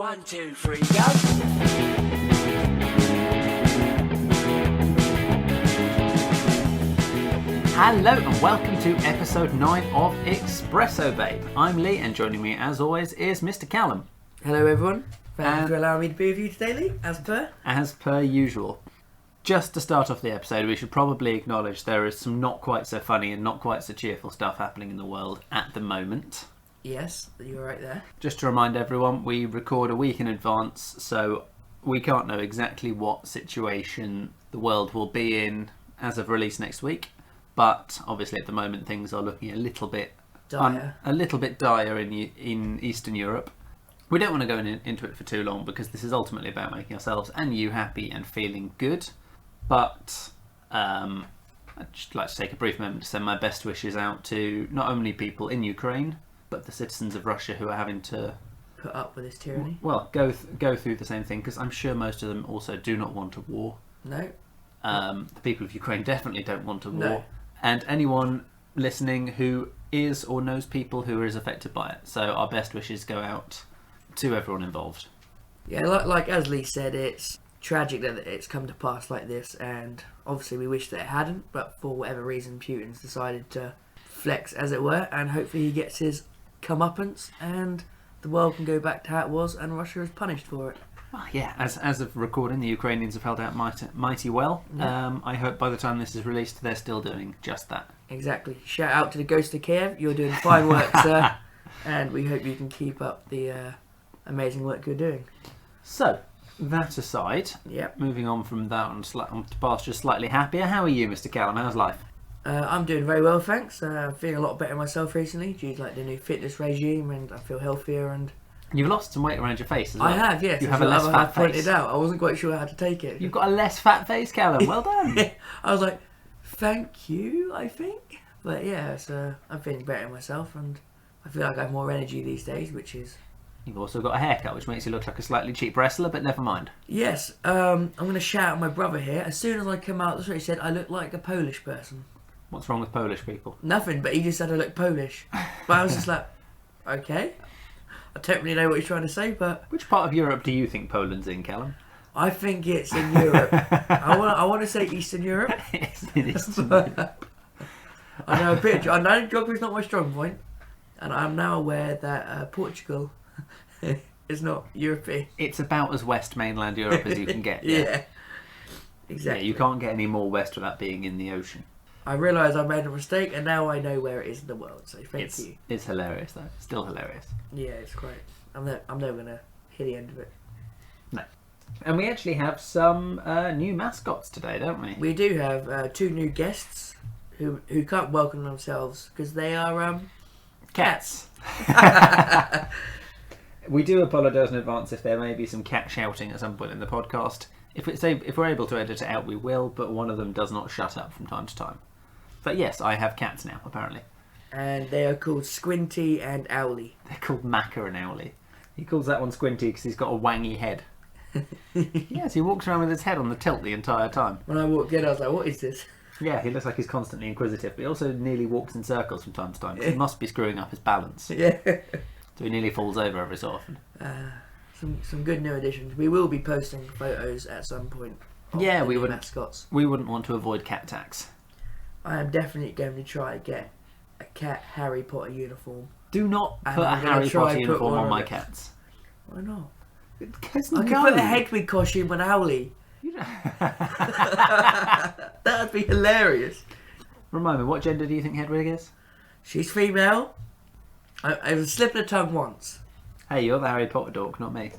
1, 2, 3, go. Hello and welcome to episode 9 of Espresso Babe. I'm Lee and joining me as always is Mr. Callum. Hello everyone. Thank you for allowing me to be with you today, Lee, As per usual. Just to start off the episode, we should probably acknowledge there is some not quite so funny and not quite so cheerful stuff happening in the world at the moment. Yes, you're right there. Just to remind everyone, we record a week in advance, so we can't know exactly what situation the world will be in as of release next week. But obviously at the moment things are looking a little bit dire, in Eastern Europe. We don't want to go into it for too long because this is ultimately about making ourselves and you happy and feeling good. But I'd just like to take a brief moment to send my best wishes out to not only people in Ukraine, but the citizens of Russia who are having to put up with this tyranny. Well, go through the same thing, because I'm sure most of them also do not want a war. No. The people of Ukraine definitely don't want a war. No. And anyone listening who is or knows people who is affected by it. So our best wishes go out to everyone involved. Yeah, like as Lee said, it's tragic that it's come to pass like this, and obviously we wish that it hadn't, but for whatever reason Putin's decided to flex, as it were, and hopefully he gets his comeuppance and the world can go back to how it was and Russia is punished for it. Well, yeah, as of recording, the Ukrainians have held out mighty well. Yeah. I hope by the time this is released they're still doing just that. Exactly. Shout out to the Ghost of Kiev, you're doing fine work, sir, and we hope you can keep up the amazing work you're doing. So, that aside, Yep. moving on from that on to pastures slightly happier. How are you, Mr. Callum? How's life? I'm doing very well, thanks. I'm feeling a lot better myself recently due to the new fitness regime, and I feel healthier. And You've lost some weight around your face as well. I have, yes. You have a less fat face. Pointed out. I wasn't quite sure how to take it. You've got a less fat face, Callum. Well done. I was like, thank you, I think. But yeah, so I'm feeling better myself, and I feel like I have more energy these days, which is... You've also got a haircut, which makes you look like a slightly cheap wrestler, but never mind. Yes, I'm going to shout out my brother here. As soon as I come out, that's what he said, I look like a Polish person. What's wrong with Polish people? Nothing, but he just said I look Polish. But I was just like, okay. I don't really know what he's trying to say, but... Which part of Europe do you think Poland's in, Callum? I think it's in Europe. I want to say Eastern Europe. It's in Eastern Europe. I know geography's not my strong point, and I'm now aware that Portugal is not European. It's about as West mainland Europe as you can get. Yeah, exactly. Yeah, you can't get any more west without being in the ocean. I realise I made a mistake, and now I know where it is in the world. So thank you. It's hilarious though. Still hilarious. Yeah, it's great. I'm never gonna hit the end of it. No. And we actually have some new mascots today, don't we? We do have 2 new guests who can't welcome themselves because they are Cats. We do apologise in advance if there may be some cat shouting at some point in the podcast. If we're able to edit it out, we will, but one of them does not shut up from time to time. But yes, I have cats now, apparently. And they are called Squinty and Owly. They're called Macca and Owly. He calls that one Squinty because he's got a wangy head. Yes, he walks around with his head on the tilt the entire time. When I walked in, I was like, what is this? Yeah, he looks like he's constantly inquisitive, but he also nearly walks in circles from time to time. So he must be screwing up his balance. Yeah. So he nearly falls over every so often. Some good new additions. We will be posting photos at some point. Yeah, we wouldn't. Mascots. We wouldn't want to avoid cat tax. I am definitely going to try to get a cat Harry Potter uniform. Do not put a Harry Potter uniform on my cats. Why not? Because I can put a Hedwig costume on Owly. That'd be hilarious. Remind me, what gender do you think Hedwig is? She's female. I was slipping a tongue once. Hey, you're the Harry Potter dork, not me.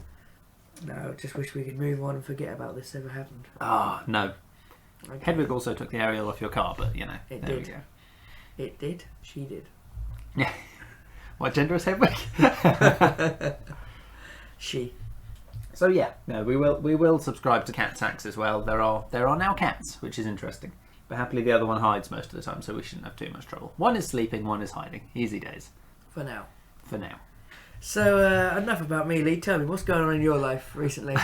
No, I just wish we could move on and forget about this ever happened. Ah, no. Okay. Hedwig also took the aerial off your car, but you know, It there did. we go. It did. She did. Yeah. What gender is Hedwig? She. So yeah, no, we will subscribe to cat tax as well. There are now cats, which is interesting. But happily the other one hides most of the time, so we shouldn't have too much trouble. One is sleeping, one is hiding. Easy days. For now. For now. So, enough about me, Lee. Tell me, what's going on in your life recently?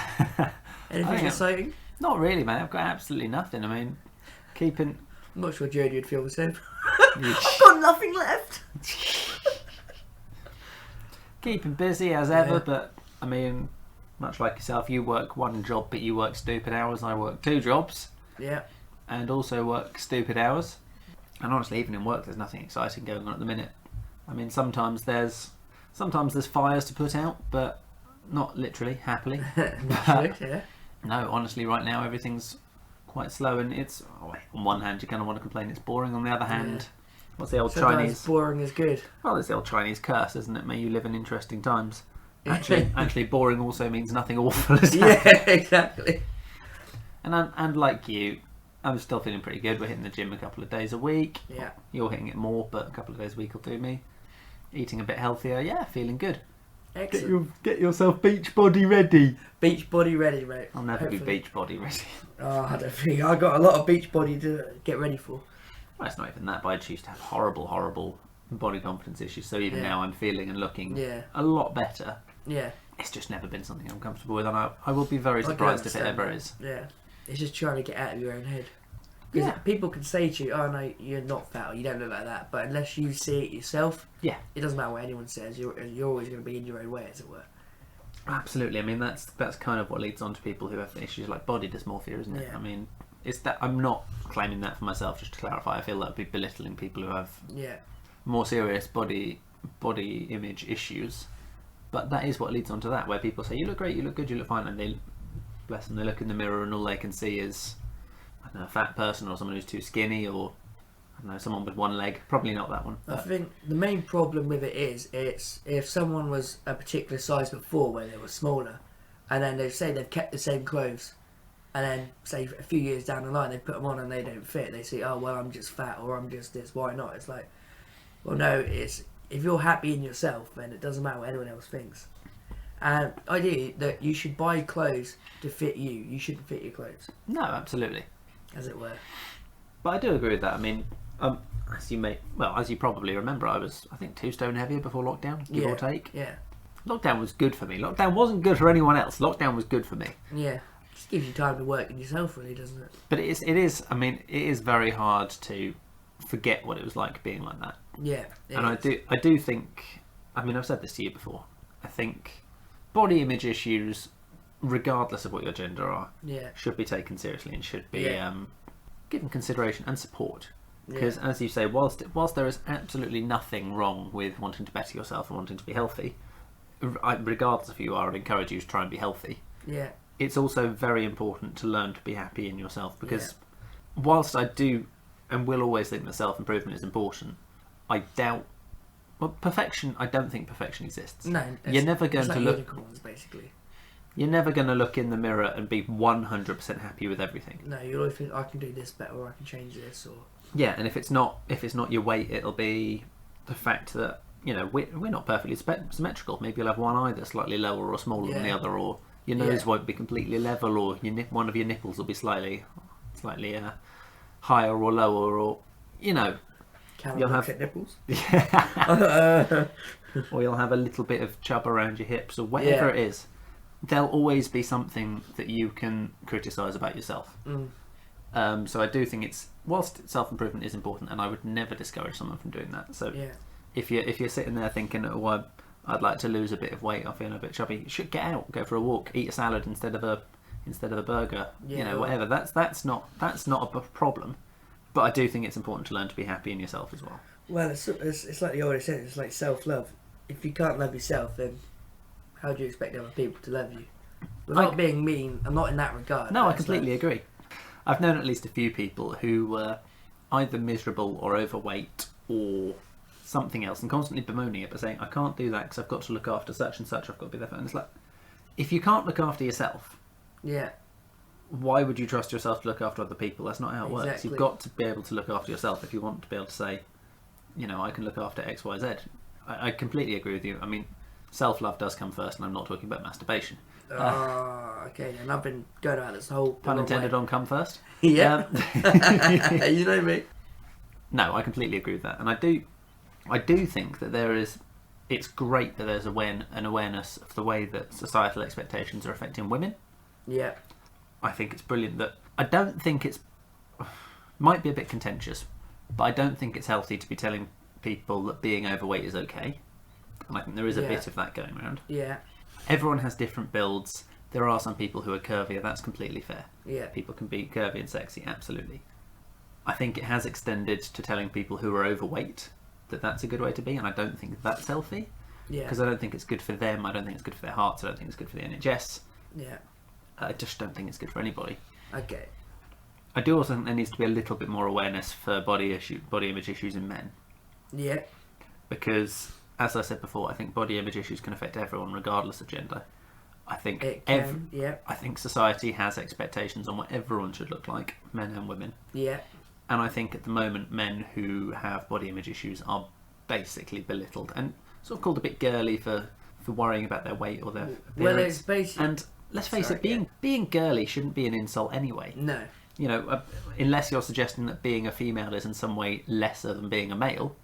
Anything exciting? Not really, man. I've got absolutely nothing. I mean, keeping... I'm not sure Jodie would feel the same. I've got nothing left. Keeping busy as ever, Yeah. but I mean, much like yourself, you work one job, but you work stupid hours. I work 2 jobs. Yeah. And also work stupid hours. And honestly, even in work, there's nothing exciting going on at the minute. I mean, sometimes there's fires to put out, but not literally, happily. Yeah. No, honestly, right now everything's quite slow, and it's on one hand you kind of want to complain it's boring. On the other hand, what's the old Sometimes Chinese? boring is good. Well, it's the old Chinese curse, isn't it? May you live in interesting times. Actually, boring also means nothing awful has happened. Yeah, exactly. And like you, I'm still feeling pretty good. We're hitting the gym a couple of days a week. Yeah. You're hitting it more, but a couple of days a week will do me. Eating a bit healthier, yeah, feeling good. Excellent. Get yourself beach body ready. Beach body ready, mate. I'll never Hopefully. be beach body ready. Oh, I don't think I got a lot of beach body to get ready for. Well, it's not even that, but I used to have horrible body confidence issues. So even now I'm feeling and looking a lot better. Yeah. It's just never been something I'm comfortable with, and I will be very surprised if it ever is. Yeah. It's just trying to get out of your own head. Because people can say to you, oh no, you're not fat or you don't look like that, but unless you see it yourself, it doesn't matter what anyone says, you're always going to be in your own way, as it were. Absolutely. I mean, that's kind of what leads on to people who have issues like body dysmorphia, isn't it? Yeah. I mean, it's that I'm not claiming that for myself, just to clarify. I feel that would be belittling people who have more serious body image issues. But that is what leads on to that, where people say, you look great, you look good, you look fine, and they, bless them, they look in the mirror and all they can see is, I don't know, a fat person or someone who's too skinny, or I don't know, someone with one leg. Probably not that one. I think the main problem with it is, it's if someone was a particular size before when they were smaller, and then they say they've kept the same clothes, and then say a few years down the line they put them on and they don't fit, they say, oh well, I'm just fat, or I'm just this, why not? It's like, well no, it's if you're happy in yourself, then it doesn't matter what anyone else thinks. And ideally, that you should buy clothes to fit you. You shouldn't fit your clothes. No, absolutely. As it were. But I do agree with that. I mean, as you probably remember, I was, I think, 2 stone heavier before lockdown, give or take. Yeah. Lockdown was good for me. Lockdown wasn't good for anyone else. Lockdown was good for me. Yeah. Just gives you time to work on yourself, really, doesn't it? But it is. I mean, it is very hard to forget what it was like being like that. Yeah. And I do think. I mean, I've said this to you before. I think body image issues, regardless of what your gender are, should be taken seriously and should be given consideration and support. Because, as you say, whilst there is absolutely nothing wrong with wanting to better yourself and wanting to be healthy, regardless of who you are, I'd encourage you to try and be healthy. Yeah. It's also very important to learn to be happy in yourself, because whilst I do and will always think that self-improvement is important, I doubt. Well, perfection. I don't think perfection exists. No, you're never going to look. Unicorns, basically. You're never going to look in the mirror and be 100% happy with everything. No, you always think I can do this better, or I can change this, or and if it's not your weight, it'll be the fact that we're not perfectly symmetrical. Maybe you'll have one eye that's slightly lower or smaller than the other, or your nose won't be completely level, or one of your nipples will be slightly higher or lower, or you'll have nipples. Or you'll have a little bit of chub around your hips, or whatever it is. There'll always be something that you can criticise about yourself. So I do think whilst self-improvement is important, and I would never discourage someone from doing that. So if you're sitting there thinking, oh, I'd like to lose a bit of weight, I'm feeling a bit chubby, you should get out, go for a walk, eat a salad instead of a burger, whatever. That's not a problem. But I do think it's important to learn to be happy in yourself as well. Well, it's like you already said, it's like self-love. If you can't love yourself, then how do you expect other people to love you? Without being mean, I'm not in that regard. No, I completely agree. I've known at least a few people who were either miserable or overweight or something else, and constantly bemoaning it, but saying, I can't do that because I've got to look after such and such, I've got to be there for. And it's like, if you can't look after yourself, why would you trust yourself to look after other people? That's not how it works. You've got to be able to look after yourself if you want to be able to say, I can look after X, Y, Z. I completely agree with you. I mean, self-love does come first, and I'm not talking about masturbation. Okay, and I've been going about this whole... Pun intended on come first. Yeah. You know me. No, I completely agree with that. And I do think that it's great that there's an awareness of the way that societal expectations are affecting women. Yeah. I think it's brilliant that... I don't think might be a bit contentious, but I don't think it's healthy to be telling people that being overweight is okay. And I think there is a bit of that going around. Yeah. everyone has different builds. There are some people who are curvier. That's completely fair. Yeah. People can be curvy and sexy, absolutely. I think it has extended to telling people who are overweight that that's a good way to be, and I don't think that's healthy. Yeah. Because I don't think it's good for them. I don't think it's good for their hearts. I don't think it's good for the NHS. Yeah. I just don't think it's good for anybody. Okay. I do also think there needs to be a little bit more awareness for body image issues in men. Yeah. Because, as I said before, I think body image issues can affect everyone regardless of gender. I think It can, yeah. I think society has expectations on what everyone should look like, men and women. Yeah. And I think at the moment men who have body image issues are basically belittled and sort of called a bit girly for worrying about their weight or their appearance. Well, it's basically... And let's face it, being girly shouldn't be an insult anyway. No. You know, unless you're suggesting that being a female is in some way lesser than being a male,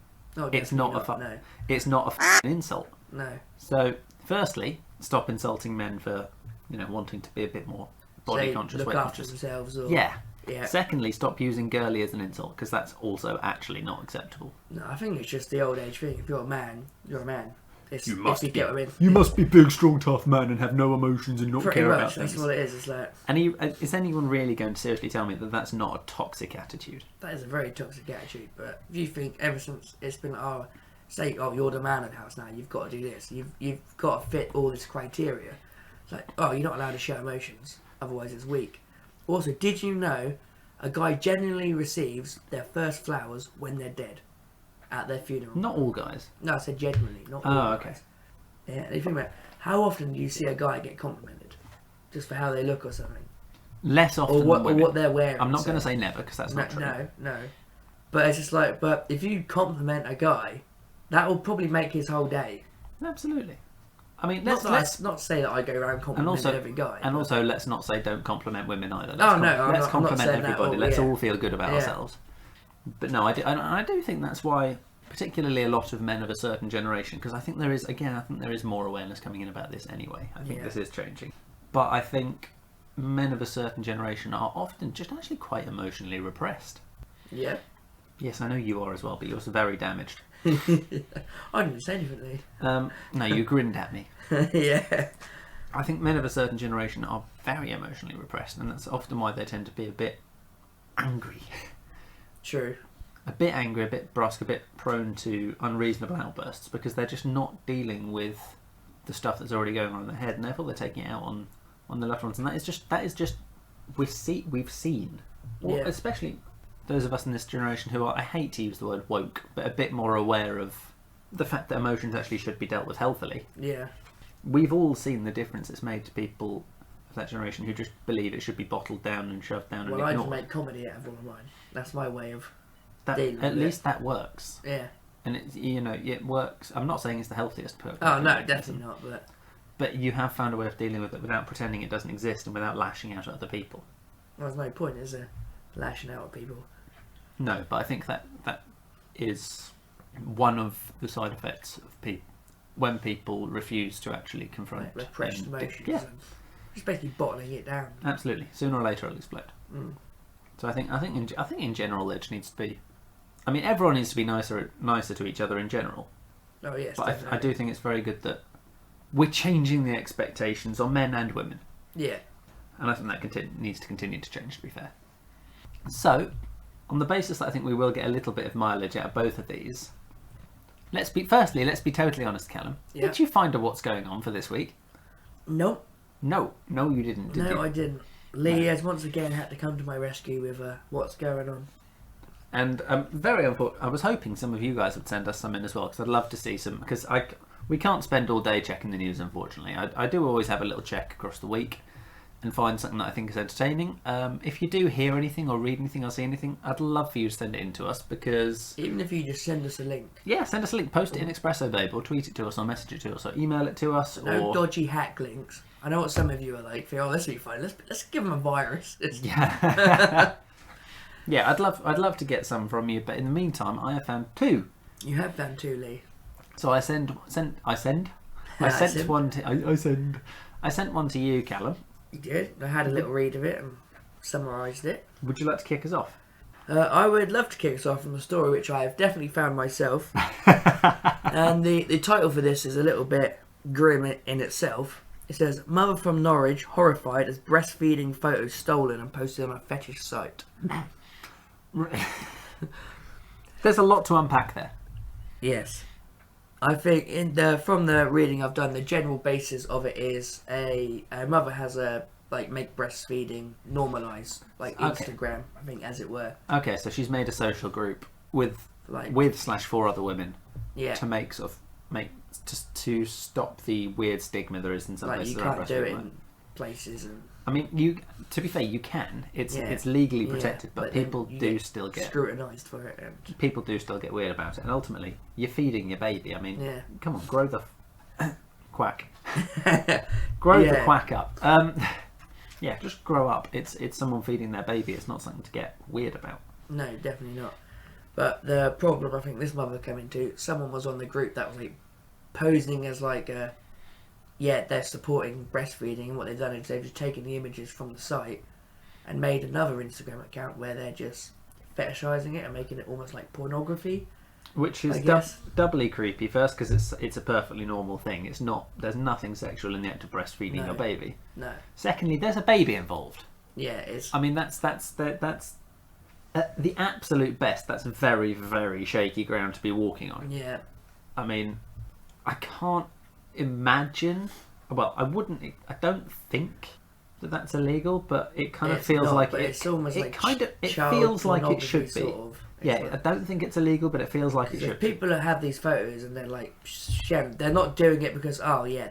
it's not no. It's not a f***ing insult. No. So, firstly, stop insulting men for, wanting to be a bit more body conscious, look weight after conscious. themselves. Or... Yeah. Yeah. Secondly, stop using girly as an insult, because that's also actually not acceptable. No, I think it's just the old age thing. If you're a man, you're a man. You must be. Get what I mean. You must be big, strong, tough man and have no emotions and not Pretty care much, about things. that's what it is. It's like... And is anyone really going to seriously tell me that that's not a toxic attitude? That is a very toxic attitude. But if you think ever since it's been, you're the man of the house now, you've got to do this. You've got to fit all this criteria. It's like, you're not allowed to show emotions, otherwise it's weak. Also, did you know a guy genuinely receives their first flowers when they're dead at their funeral? Not all guys. No, I said genuinely, not all okay. guys. Yeah, and you think about how often do you see a guy get complimented just for how they look or something, Less often or what, than women. or what they're wearing? I'm not going to say never, because that's not true. No. But it's just like, but if you compliment a guy, that will probably make his whole day. Absolutely. I mean, Let's let's not say that I go around complimenting every guy. And also, let's not say don't compliment women either. Let's compliment everybody. Let's all feel good about Yeah. ourselves. But no, I do think that's why, particularly a lot of men of a certain generation, because I think there is more awareness coming in about this anyway. I think this is changing. But I think men of a certain generation are often just actually quite emotionally repressed. Yeah. Yes, I know you are as well, but you're also very damaged. I didn't say anything. No, you grinned at me. Yeah. I think men of a certain generation are very emotionally repressed, and that's often why they tend to be a bit angry. True. A bit angry, a bit brusque, a bit prone to unreasonable outbursts, because they're just not dealing with the stuff that's already going on in their head, and therefore they're taking it out on the loved ones. And that is just we've seen, or especially those of us in this generation who are, I hate to use the word woke, but a bit more aware of the fact that emotions actually should be dealt with healthily. Yeah. We've all seen the difference it's made to people of that generation who just believe it should be bottled down and shoved down and ignored. Well, I just make comedy out of all of mine. That's my way of dealing with at least that works. Yeah. And it works. I'm not saying it's the healthiest approach. Oh no, definitely not. But you have found a way of dealing with it without pretending it doesn't exist and without lashing out at other people. Well, there's no point, is there? Lashing out at people. No, but I think that is one of the side effects of when people refuse to actually confront repressed emotions. Yeah. And just basically bottling it down. Absolutely. Sooner or later it'll explode. Mm. So I think in general there just needs to be. I mean, everyone needs to be nicer to each other in general. Oh yes. But I do think it's very good that we're changing the expectations on men and women. Yeah. And I think that needs to continue to change, to be fair. So, on the basis that I think we will get a little bit of mileage out of both of these, let's be totally honest, Callum. Yeah. Did you find a what's going on for this week? Nope. No, you didn't. Did you? I didn't. Lee has once again had to come to my rescue with what's going on. And I was hoping some of you guys would send us some in as well, because I'd love to see some. Because we can't spend all day checking the news, unfortunately. I do always have a little check across the week and find something that I think is entertaining. If you do hear anything or read anything or see anything, I'd love for you to send it in to us, because... Even if you just send us a link. Yeah, send us a link. Post it in Espresso Babe, or tweet it to us, or message it to us, or email it to us. No dodgy hack links. I know what some of you are like. This will be fun. Let's give them a virus. Yeah. Yeah, I'd love to get some from you, but in the meantime, I have found two. You have found two, Lee. So I sent one to you, Callum. You did. I had a little read of it and summarised it. Would you like to kick us off? I would love to kick us off from a story which I have definitely found myself. And the title for this is a little bit grim in itself. It says, mother from Norwich horrified as breastfeeding photos stolen and posted on a fetish site. There's a lot to unpack there. Yes. I think from the reading I've done, the general basis of it is a mother has make breastfeeding normalised, like Instagram, I think, as it were. Okay, so she's made a social group with / 4 other women. Yeah. To stop the weird stigma there is in some places. You can't do it in places. I mean, to be fair, you can. It's legally protected, but people do still get scrutinised for it. And people do still get weird about it, and ultimately, you're feeding your baby. I mean, come on, grow the quack, grow the quack up. Yeah, just grow up. It's someone feeding their baby. It's not something to get weird about. No, definitely not. But the problem I think this mother came into, someone was on the group that was posing as they're supporting breastfeeding, and what they've done is they've just taken the images from the site and made another Instagram account where they're just fetishizing it and making it almost like pornography. Which is doubly creepy. First, because it's a perfectly normal thing. It's not. There's nothing sexual in the act of breastfeeding your baby. No. Secondly, there's a baby involved. Yeah, it's. I mean, that's the absolute best. That's very, very shaky ground to be walking on. Yeah. I mean, I can't imagine. Well, I wouldn't. I don't think that that's illegal, but it kind of feels like it. It's almost it feels like it should be. Sort of. Yeah, I don't think it's illegal, but it feels like it should. People that have these photos and they're they're not doing it because I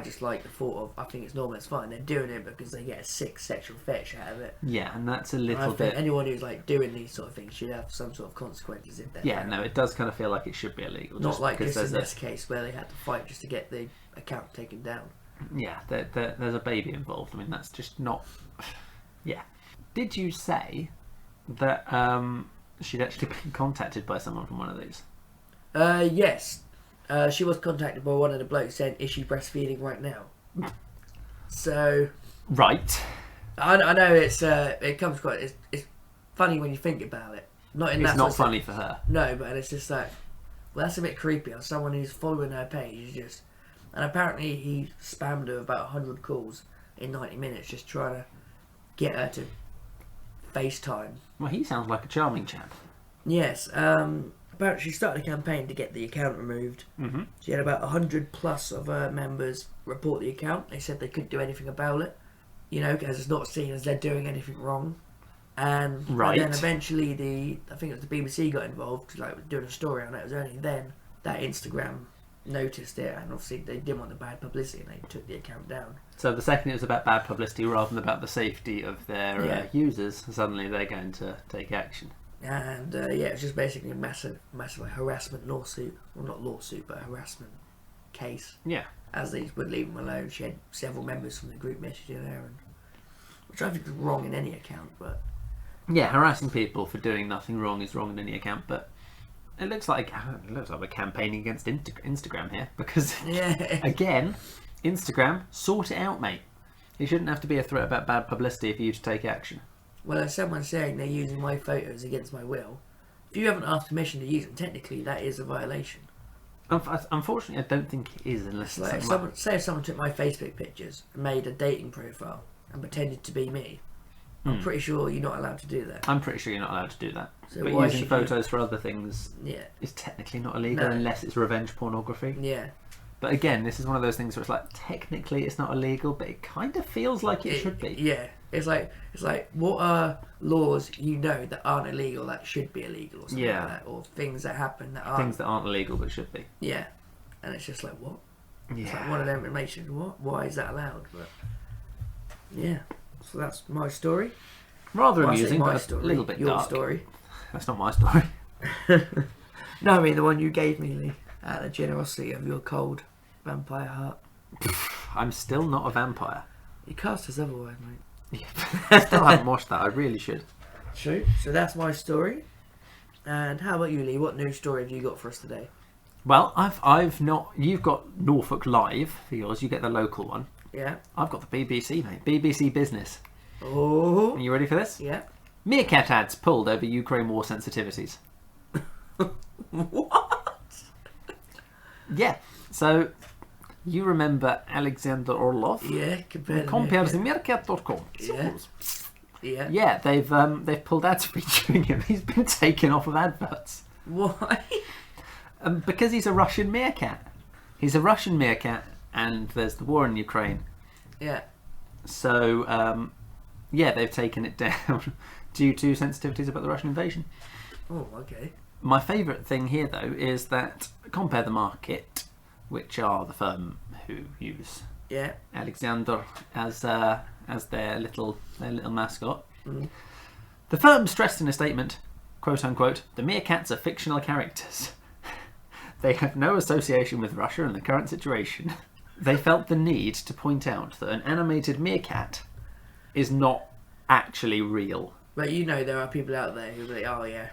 just like the thought of, I think it's normal, it's fine. They're doing it because they get a sick sexual fetish out of it. Yeah, and that's a little I bit. think anyone who's doing these sort of things should have some sort of consequences if they're. Yeah, no, it does kind of feel like it should be illegal. Not like just in this case where they had to fight just to get the account taken down. Yeah, there's a baby involved. I mean, that's just not. Yeah. Did you say that she'd actually been contacted by someone from one of these? Yes. She was contacted by one of the blokes saying, is she breastfeeding right now? So... Right. I know it comes quite... It's funny when you think about it. It's not funny for her. No, but it's just well, that's a bit creepy. Someone who's following her page is just... And apparently he spammed her about 100 calls in 90 minutes just trying to get her to FaceTime. Well, he sounds like a charming chap. Yes. Apparently she started a campaign to get the account removed. Mm-hmm. She had about 100 plus of her members report the account. They said they couldn't do anything about it, because it's not seen as they're doing anything wrong. And then eventually I think it was the BBC got involved, doing a story on it. It was only then that Instagram noticed it, and obviously they didn't want the bad publicity and they took the account down. So the second it was about bad publicity rather than about the safety of their users, suddenly they're going to take action. And it's just basically a massive harassment lawsuit. Well, not lawsuit, but harassment case. Yeah. As they would leave them alone. She had several members from the group messaging her, which I think is wrong in any account, but... Yeah, harassing people for doing nothing wrong is wrong in any account, but it looks like we're campaigning against Instagram here, because, again, Instagram, sort it out, mate. It shouldn't have to be a threat about bad publicity for you to take action. Well, if someone's saying they're using my photos against my will, if you haven't asked permission to use them, technically that is a violation. Unfortunately, I don't think it is, unless it's say if someone took my Facebook pictures and made a dating profile and pretended to be me, I'm pretty sure you're not allowed to do that. I'm pretty sure you're not allowed to do that. So but using photos for other things is technically not illegal unless it's revenge pornography. Yeah. But again, this is one of those things where it's technically it's not illegal, but it kind of feels like it should be. Yeah. It's like what are laws that aren't illegal that should be illegal or something like that, or things that happen that aren't. Things that aren't illegal but should be. Yeah. And it's just what? Yeah. It's one of them that makes you what? Why is that allowed? But yeah. So that's my story. Rather amusing, but a little bit your dark. Story. That's not my story. No, I mean the one you gave me, Lee, out of the generosity of your cold vampire heart. I'm still not a vampire. You cast us otherwise, mate. I still haven't watched that. I really should. True. So that's my story. And how about you, Lee? What new story have you got for us today? Well, I've not. You've got Norfolk Live for yours. You get the local one. Yeah. I've got the BBC, mate. BBC Business. Oh. Are you ready for this? Yeah. Meerkat ads pulled over Ukraine war sensitivities. What? Yeah. So You remember Alexander Orlov? Yeah, compared the meerkat.com. Yeah. Yeah. Yeah, they've pulled ads featuring him. He's been taken off of adverts. Why? Because he's a Russian meerkat. He's a Russian meerkat, and there's the war in Ukraine. Yeah. So, they've taken it down due to sensitivities about the Russian invasion. Oh, okay. My favourite thing here, though, is that Compare the Market, which are the firm who use Alexander as their little mascot. Mm. The firm stressed in a statement, quote unquote, "The meerkats are fictional characters. They have no association with Russia in the current situation." They felt the need to point out that an animated meerkat is not actually real. But there are people out there who are like, oh yeah,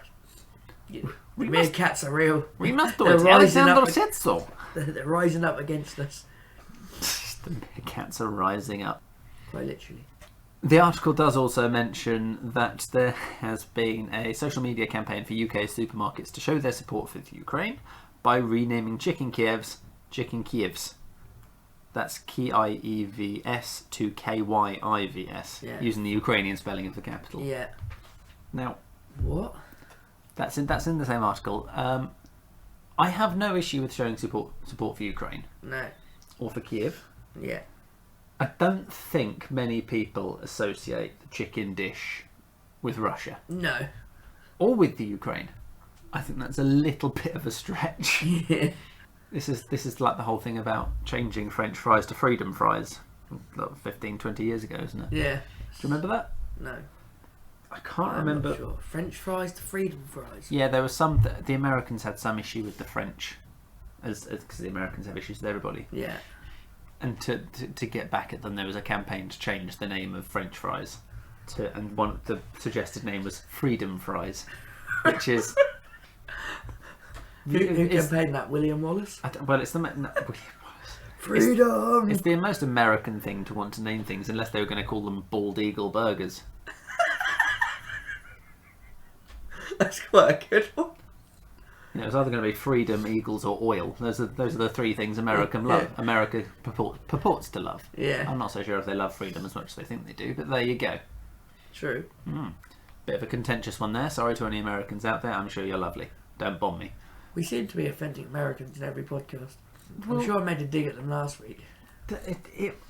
the meerkats are real. We must do it. Alexander said so. They're rising up against us. The meerkats are rising up. Quite literally. The article does also mention that there has been a social media campaign for UK supermarkets to show their support for the Ukraine by renaming chicken Kievs. That's Kievs to Kyivs, using the Ukrainian spelling of the capital. Yeah. Now, what? That's in the same article. I have no issue with showing support for Ukraine. No. Or for Kiev. Yeah. I don't think many people associate the chicken dish with Russia. No. Or with the Ukraine. I think that's a little bit of a stretch. Yeah. This is like the whole thing about changing French fries to freedom fries 15, 20 years ago, isn't it? Yeah. Do you remember that? No. I can't I'm remember. Not sure. French fries to freedom fries. Yeah, there was some. The Americans had some issue with the French, because the Americans have issues with everybody. Yeah. And to get back at them, there was a campaign to change the name of French fries, and the suggested name was Freedom Fries, which is. Who campaigned that? William Wallace? It's William Wallace. Freedom! It's the most American thing to want to name things, unless they were going to call them Bald Eagle Burgers. That's quite a good one. It's either going to be freedom, eagles, or oil. Those are the three things America love. America purports to love. Yeah. I'm not so sure if they love freedom as much as they think they do, but there you go. True. Bit of a contentious one there. Sorry to any Americans out there. I'm sure you're lovely. Don't bomb me. We seem to be offending Americans in every podcast. I'm sure I made a dig at them last week.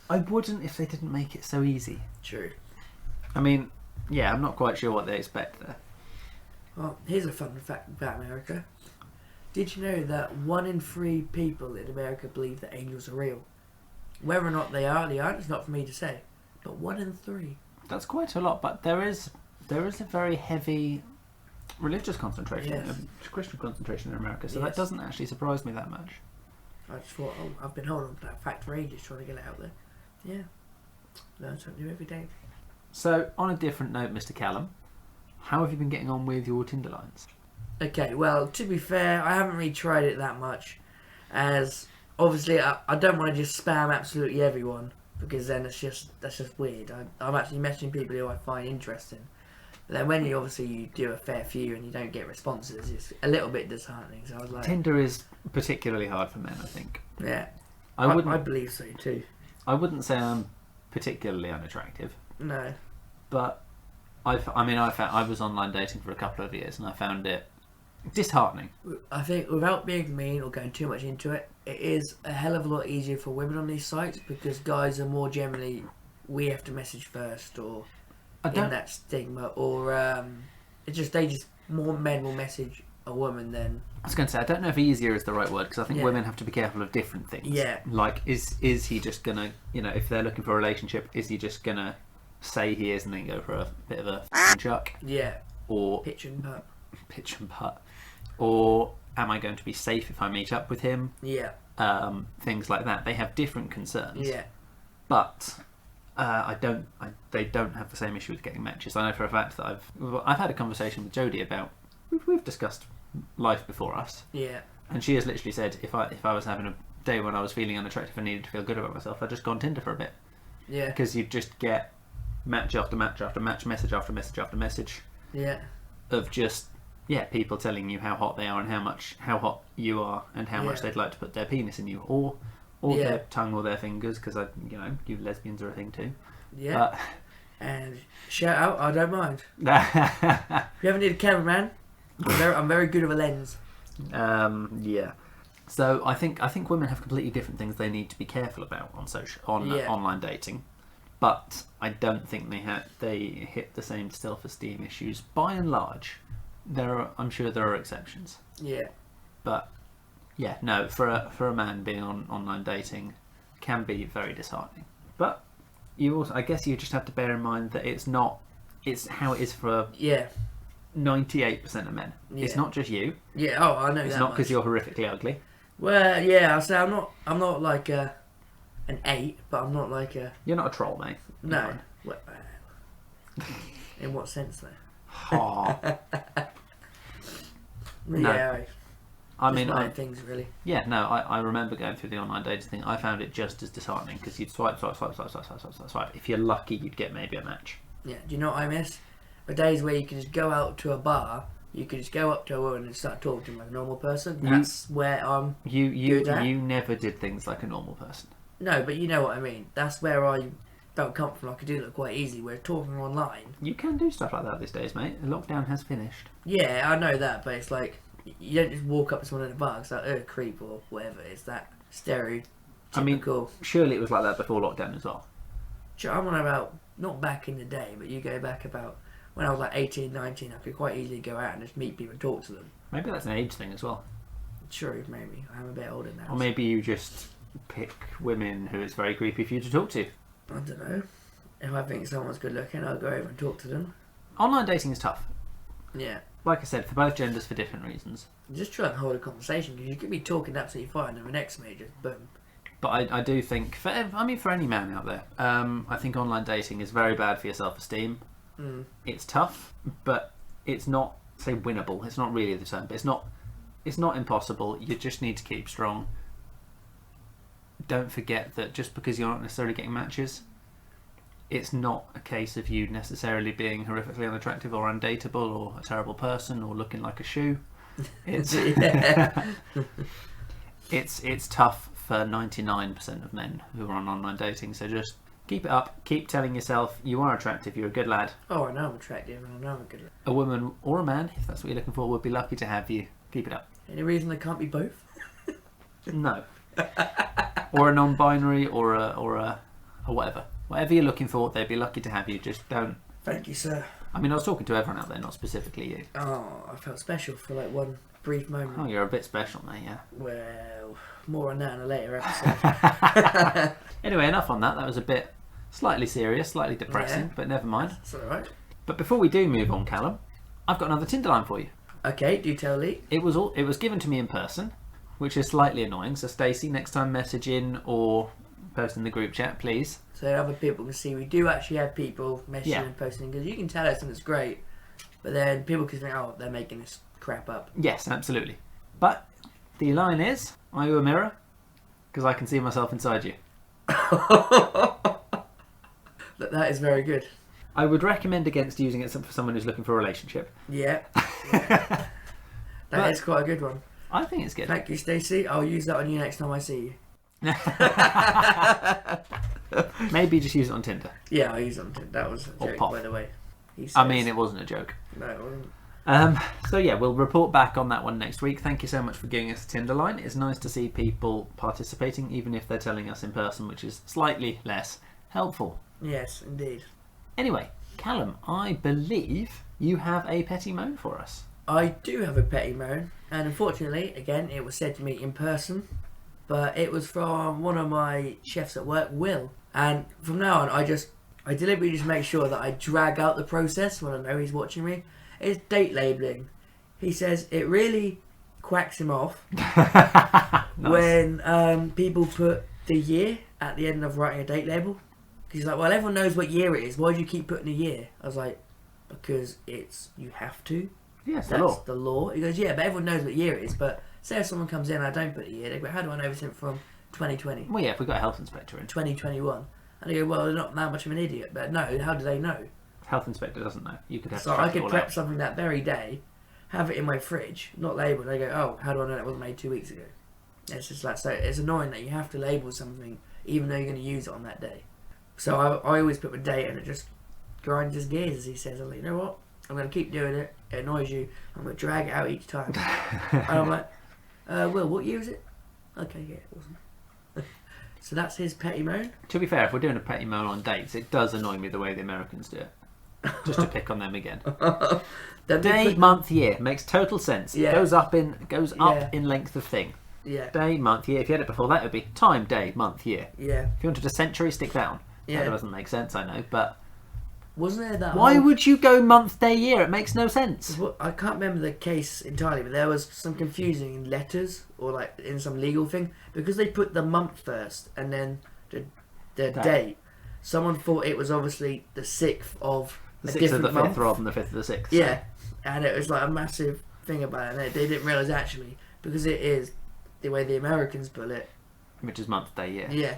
I wouldn't if they didn't make it so easy. True. I mean, I'm not quite sure what they expect there. Well, here's a fun fact about America. Did you know that 1 in 3 people in America believe that angels are real? Whether or not they aren't, it's not for me to say. But 1 in 3. That's quite a lot, but there is a very heavy religious concentration, Christian concentration in America, so that doesn't actually surprise me that much. I just thought, I've been holding on to that fact for ages, trying to get it out there. Yeah. Learn something new every day. So, on a different note, Mr. Callum, how have you been getting on with your Tinder lines? Okay, well, to be fair, I haven't really tried it that much, as obviously I don't want to just spam absolutely everyone, because then that's just weird. I'm actually messaging people who I find interesting. But then when you do a fair few and you don't get responses, it's a little bit disheartening. So I was like, Tinder is particularly hard for men, I think. Yeah, I believe so too. I wouldn't say I'm particularly unattractive. No, but I was online dating for a couple of years and I found it disheartening. I think without being mean or going too much into it, it is a hell of a lot easier for women on these sites because guys are more generally we have to message first or in that stigma or more men will message a woman than. I was going to say I don't know if easier is the right word because I think women have to be careful of different things. Yeah. Like is he just gonna if they're looking for a relationship, is he just gonna say he is and then go for a bit of a chuck? Yeah. Or pitch and putt. Or am I going to be safe if I meet up with him? Yeah. Things like that. They have different concerns. Yeah. But they don't have the same issue with getting matches. I know for a fact that I've had a conversation with Jodie about we've discussed life before us. Yeah. And she has literally said if I was having a day when I was feeling unattractive and needed to feel good about myself, I'd just go on Tinder for a bit. Yeah. Because you just get match after match after match, message after message after message. Yeah. Of just people telling you how hot they are and how hot you are and how much they'd like to put their penis in you, or or Yeah. their tongue or their fingers, because you lesbians are a thing too. Yeah. And shout out, I don't mind. But, If you ever need a cameraman, I'm very good with a lens. yeah. So I think women have completely different things they need to be careful about on online dating, but I don't think they hit the same self-esteem issues by and large. I'm sure there are exceptions. Yeah. But yeah, no, for a man being on online dating can be very disheartening. But I guess you just have to bear in mind that it's how it is for 98% of men. Yeah. It's not just you. Yeah. Oh, I know that. It's not because you're horrifically ugly. Well, yeah. I say I'm not like an 8, but I'm not like a. You're not a troll, mate. No. Well, in what sense though? Oh. No. Yeah. I mean, things really. Yeah, no, I remember going through the online dating thing. I found it just as disheartening because you'd swipe. If you're lucky, you'd get maybe a match. Yeah, do you know what I miss? The days where you could just go out to a bar, you could just go up to a woman and start talking to them like a normal person. That's where I'm good at. You never did things like a normal person. No, but you know what I mean. That's where I felt comfortable. I could do that quite easily. Where talking online, you can do stuff like that these days, mate. The lockdown has finished. Yeah, I know that, but it's like you don't just walk up to someone in a bar. It's like creep or whatever. It's that stereotypical. I mean, surely it was like that before lockdown as well. I'm on about not back in the day, but you go back about when I was like 18, 19. I could quite easily go out and just meet people and talk to them. Maybe that's an age thing as well. True, maybe. I'm a bit older now. Or maybe you just pick women who it's very creepy for you to talk to. I don't know. If I think someone's good looking, I'll go over and talk to them. Online dating is tough. Yeah. Like I said, for both genders for different reasons. Just try and hold a conversation because you could be talking absolutely fine and the next minute just boom. But I do think, for any man out there, I think online dating is very bad for your self-esteem. It's tough, but it's not, say, winnable. It's not really the term, but it's not impossible. You just need to keep strong. Don't forget that just because you're not necessarily getting matches, it's not a case of you necessarily being horrifically unattractive or undateable or a terrible person or looking like a shoe. It's it's tough for 99% of men who are on online dating. So just keep it up. Keep telling yourself you are attractive. You're a good lad. Oh, I know I'm attractive and I know I'm a good lad. A woman or a man, if that's what you're looking for, would be lucky to have you. Keep it up. Any reason they can't be both? No. Or a non-binary or a whatever. Whatever you're looking for, they'd be lucky to have you. Just don't. Thank you, sir. I mean, I was talking to everyone out there, not specifically you. Oh, I felt special for like one brief moment. Oh, you're a bit special, mate, yeah. Well, more on that in a later episode. Anyway, enough on that. That was a bit slightly serious, slightly depressing, but never mind. That's alright. But before we do move on, Callum, I've got another Tinder line for you. Okay, do tell Lee. It was given to me in person, which is slightly annoying. So Stacey, next time message in or post in the group chat, please. So other people can see we do actually have people messaging and posting because you can tell us and it's great, but then people can think, oh, they're making this crap up. Yes, absolutely. But the line is, are you a mirror? Because I can see myself inside you. That is very good. I would recommend against using it for someone who's looking for a relationship. Yeah. That is quite a good one. I think it's good. Thank you, Stacey. I'll use that on you next time I see you. Maybe just use it on Tinder. Yeah, I'll use it on Tinder. That was a joke, by the way. I mean, it wasn't a joke. No, it wasn't. So yeah, we'll report back on that one next week. Thank you so much for giving us a Tinder line. It's nice to see people participating, even if they're telling us in person, which is slightly less helpful. Yes, indeed. Anyway, Callum, I believe you have a petty moan for us. I do have a petty moan, and unfortunately, again, it was said to me in person, but it was from one of my chefs at work, Will. And from now on, I deliberately just make sure that I drag out the process when I know he's watching me. It's date labelling. He says it really quacks him off when people put the year at the end of writing a date label. He's like, well, everyone knows what year it is. Why do you keep putting a year? I was like, because you have to. Yes, that's the law. He goes, yeah, but everyone knows what year it is. But say if someone comes in and I don't put a year, they go, how do I know everything from 2020? Well, yeah, if we've got a health inspector in. 2021. And I go, well, they're not that much of an idiot. But no, how do they know? Health inspector doesn't know. You could have so I could prep something that very day, have it in my fridge, not labelled. They go, oh, how do I know that wasn't made 2 weeks ago? It's just like, so it's annoying that you have to label something even though you're going to use it on that day. So I always put my date and it just grinds his gears, as he says. I'm like, you know what? I'm going to keep doing it. It annoys you. I'm going to drag it out each time. And I'm like, Will, what year is it? Okay, yeah, awesome. So that's his petty moan. To be fair, if we're doing a petty moan on dates, it does annoy me the way the Americans do it. Just to pick on them again. Day, month, year makes total sense. Yeah. Goes up in length of thing. Yeah. Day, month, year. If you had it before that, it would be time, day, month, year. Yeah. If you wanted a century, stick that on. Yeah. That doesn't make sense, I know, but wasn't there that? Why would you go month, day, year? It makes no sense. I can't remember the case entirely, but there was some confusing letters or like in some legal thing because they put the month first and then the date. Someone thought it was obviously the 6th of The a 6th of different the 5th month. rather than the 5th of the 6th. Yeah, and it was like a massive thing about it. And they didn't realise actually because it is the way the Americans put it. Which is month, day, year. Yeah,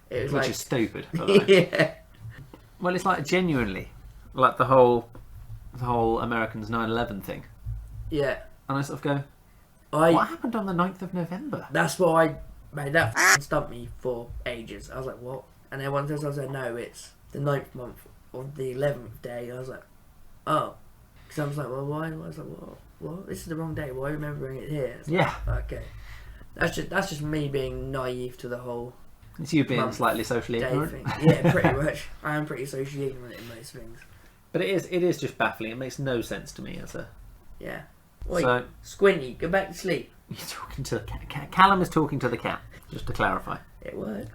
it was Which is stupid. By the way. yeah. Well, it's like genuinely, like the whole Americans 9/11 thing. Yeah. And I sort of go, what happened on the 9th of November? That's what I made. That stumped me for ages. I was like, what? And then once I said, no, it's the 9th month of the 11th day. I was like, oh. Because I was like, well, why? I was like, what? This is the wrong day. Why are you remembering it here? Yeah. Like, okay. That's just me being naive to the whole It's you being slightly socially day ignorant. thing. Yeah, pretty much. I am pretty socially ignorant in most things. But it is just baffling. It makes no sense to me as a... Yeah. Oi, So- Squinty, go back to sleep. You're talking to the cat. Callum is talking to the cat, just to clarify. It worked.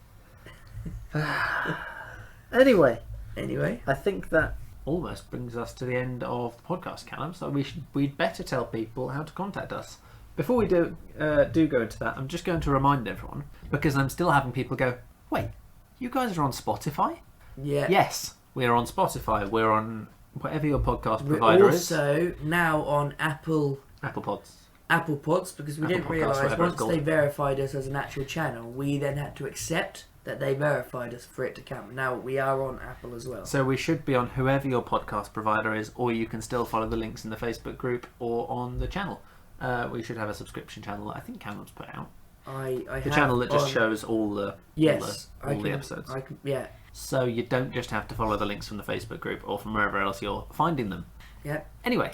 Anyway, Anyway. I think that almost brings us to the end of the podcast, Callum. So we'd better tell people how to contact us. Before we do go into that, I'm just going to remind everyone, because I'm still having people go, wait, you guys are on Spotify? Yeah. Yes, we're on Spotify. We're on whatever your podcast We're provider is. also now on Apple Pods. because we Apple didn't Podcasts, realise whatever it's once called. they verified us as an actual channel, we then had to accept that they verified us for it to count. Now we are on Apple as well. So we should be on whoever your podcast provider is, or you can still follow the links in the Facebook group or on the channel. We should have a subscription channel that I think Callum's put out. The channel that just shows all the episodes. Yeah. So you don't just have to follow the links from the Facebook group or from wherever else you're finding them. Yeah. Anyway.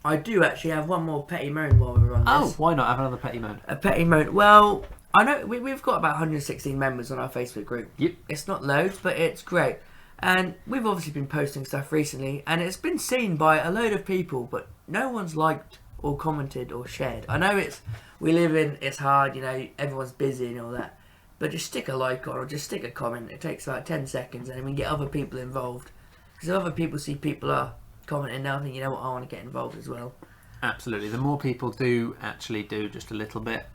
I do actually have one more petty moan while we're on this. Oh, why not have another petty moan? A petty moan. Well, I know we've got about 116 members on our Facebook group. Yep. It's not loads, but it's great. And we've obviously been posting stuff recently, and it's been seen by a load of people, but no one's liked or commented or shared. I know it's hard, everyone's busy and all that, but just stick a like on or just stick a comment. It takes like 10 seconds and then we can get other people involved. Because if other people see people are commenting now, I think, you know what, I want to get involved as well. Absolutely. The more people do actually do just a little bit,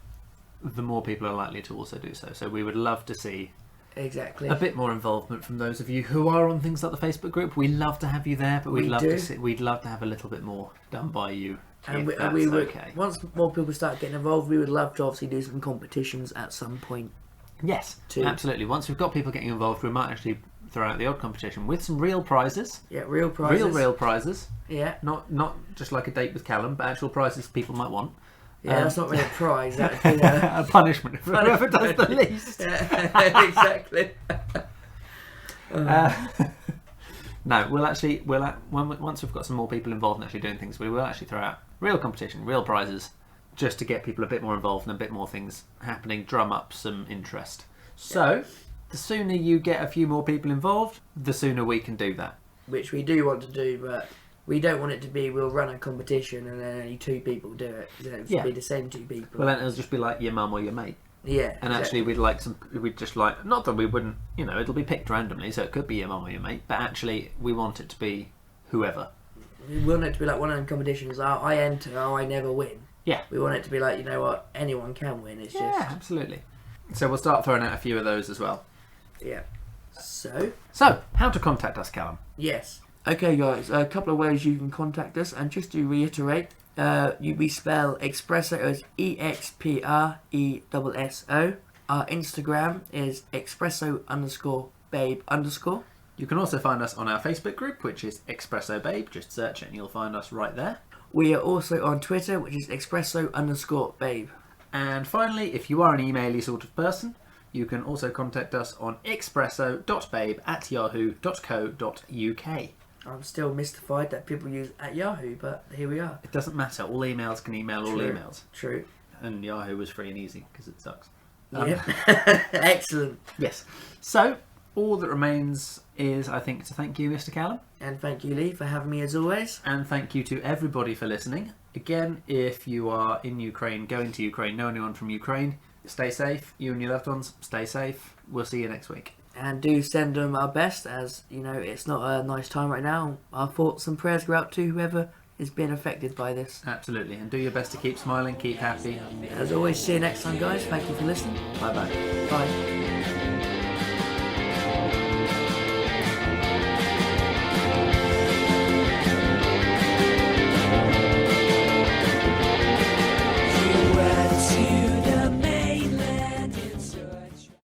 the more people are likely to also do so. So we would love to see Exactly. a bit more involvement from those of you who are on things like the Facebook group. We love to have you there, but we'd love to have a little bit more done by you. And okay. Once more people start getting involved, we would love to obviously do some competitions at some point. Yes, too. Absolutely. Once we've got people getting involved, we might actually throw out the odd competition with some real prizes. Yeah, real prizes. Real prizes. Yeah. Not just like a date with Callum, but actual prizes people might want. Yeah, that's not really a prize. That would be a punishment for whoever does the least. Yeah, exactly. No, once we've got some more people involved in actually doing things, we will actually throw out real competition, real prizes, just to get people a bit more involved and a bit more things happening, drum up some interest. So, the sooner you get a few more people involved, the sooner we can do that. Which we do want to do, but we don't want it to be we'll run a competition and then only 2 people do it. It'll be the same 2 people. Well, then it'll just be like your mum or your mate. Yeah. And actually, we'd just like, not that we wouldn't, it'll be picked randomly, so it could be your mum or your mate, but actually, we want it to be whoever. We want it to be like one of them competitions. I enter, I never win. Yeah. We want it to be like, you know what, anyone can win. It's just. Yeah, absolutely. So we'll start throwing out a few of those as well. Yeah. So, how to contact us, Callum? Yes. Okay, guys, a couple of ways you can contact us, and just to reiterate, we spell Expresso as EXPRESSO. Our Instagram is Expresso_babe_. You can also find us on our Facebook group, which is Expresso Babe. Just search it and you'll find us right there. We are also on Twitter, which is Expresso_babe. And finally, if you are an emaily sort of person, you can also contact us on expresso.babe@yahoo.co.uk. I'm still mystified that people use at Yahoo, but here we are. It doesn't matter. All emails can email all True. emails. True. And Yahoo was free and easy because it sucks. Yep. Excellent. Yes. So, all that remains is, I think, to thank you, Mr. Callum. And thank you, Lee, for having me as always. And thank you to everybody for listening. Again, if you are in Ukraine, going to Ukraine, know anyone from Ukraine, stay safe. You and your loved ones, stay safe. We'll see you next week. And do send them our best, as, you know, it's not a nice time right now. Our thoughts and prayers go out to whoever is being affected by this. Absolutely. And do your best to keep smiling, keep happy. As always, see you next time, guys. Thank you for listening. Bye-bye. Bye.